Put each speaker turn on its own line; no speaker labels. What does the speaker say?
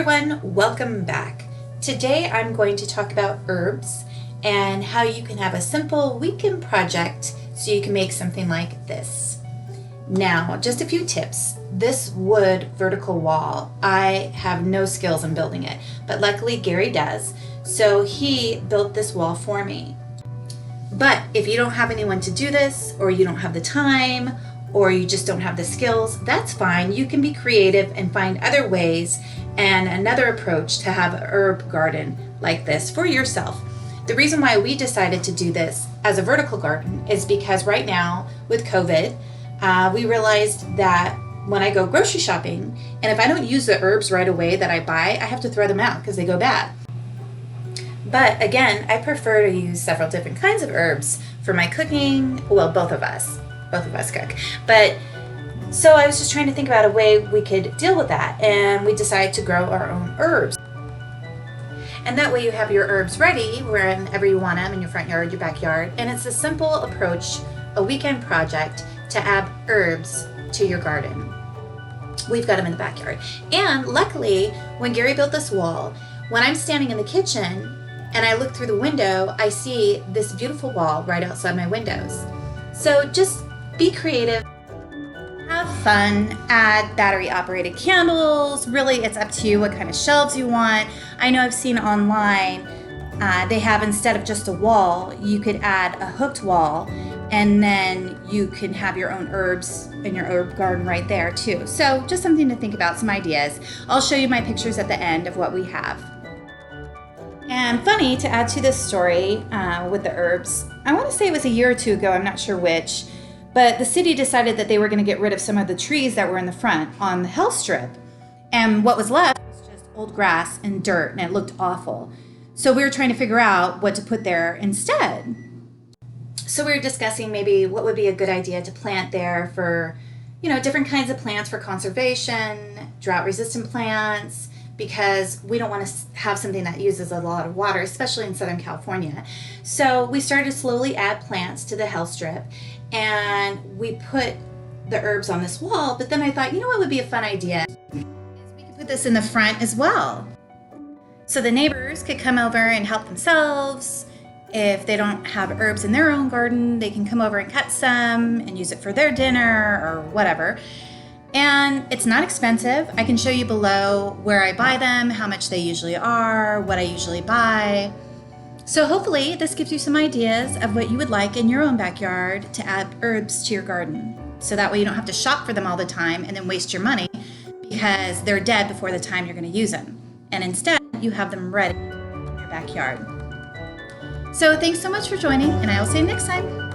everyone, welcome back. Today I'm going to talk about herbs and how you can have a simple weekend project so you can make something like this. Now, just a few tips. This wood vertical wall, I have no skills in building it, but luckily Gary does, so he built this wall for me. But if you don't have anyone to do this, or you don't have the time, or you just don't have the skills, that's fine. You can be creative and find other ways and another approach to have an herb garden like this for yourself. The reason why we decided to do this as a vertical garden is because right now with COVID, we realized that when I go grocery shopping, and if I don't use the herbs right away that I buy, I have to throw them out because they go bad. But again, I prefer to use several different kinds of herbs for my cooking. Well, both of us cook. But so I was just trying to think about a way we could deal with that, and we decided to grow our own herbs. And that way you have your herbs ready wherever you want them, in your front yard, your backyard. And it's a simple approach, a weekend project to add herbs to your garden. We've got them in the backyard. And luckily, when Gary built this wall, when I'm standing in the kitchen and I look through the window, I see this beautiful wall right outside my windows. So just be creative, have fun, add battery operated candles. Really, it's up to you what kind of shelves you want. I know I've seen online, they have, instead of just a wall, you could add a hooked wall, and then you can have your own herbs in your herb garden right there too. So just something to think about, some ideas. I'll show you my pictures at the end of what we have. And funny, to add to this story with the herbs, I want to say it was a year or two ago, I'm not sure which, but the city decided that they were going to get rid of some of the trees that were in the front on the health strip. And what was left was just old grass and dirt, and it looked awful. So we were trying to figure out what to put there instead. So we were discussing maybe what would be a good idea to plant there for, different kinds of plants for conservation, drought-resistant plants, because we don't want to have something that uses a lot of water, especially in Southern California. So we started to slowly add plants to the health strip, and we put the herbs on this wall. But then I thought, what would be a fun idea? Is we could put this in the front as well. So the neighbors could come over and help themselves. If they don't have herbs in their own garden, they can come over and cut some and use it for their dinner or whatever. And it's not expensive. I can show you below where I buy them, how much they usually are, what I usually buy. So hopefully this gives you some ideas of what you would like in your own backyard to add herbs to your garden. So that way you don't have to shop for them all the time and then waste your money because they're dead before the time you're going to use them. And instead you have them ready in your backyard. So thanks so much for joining, and I will see you next time.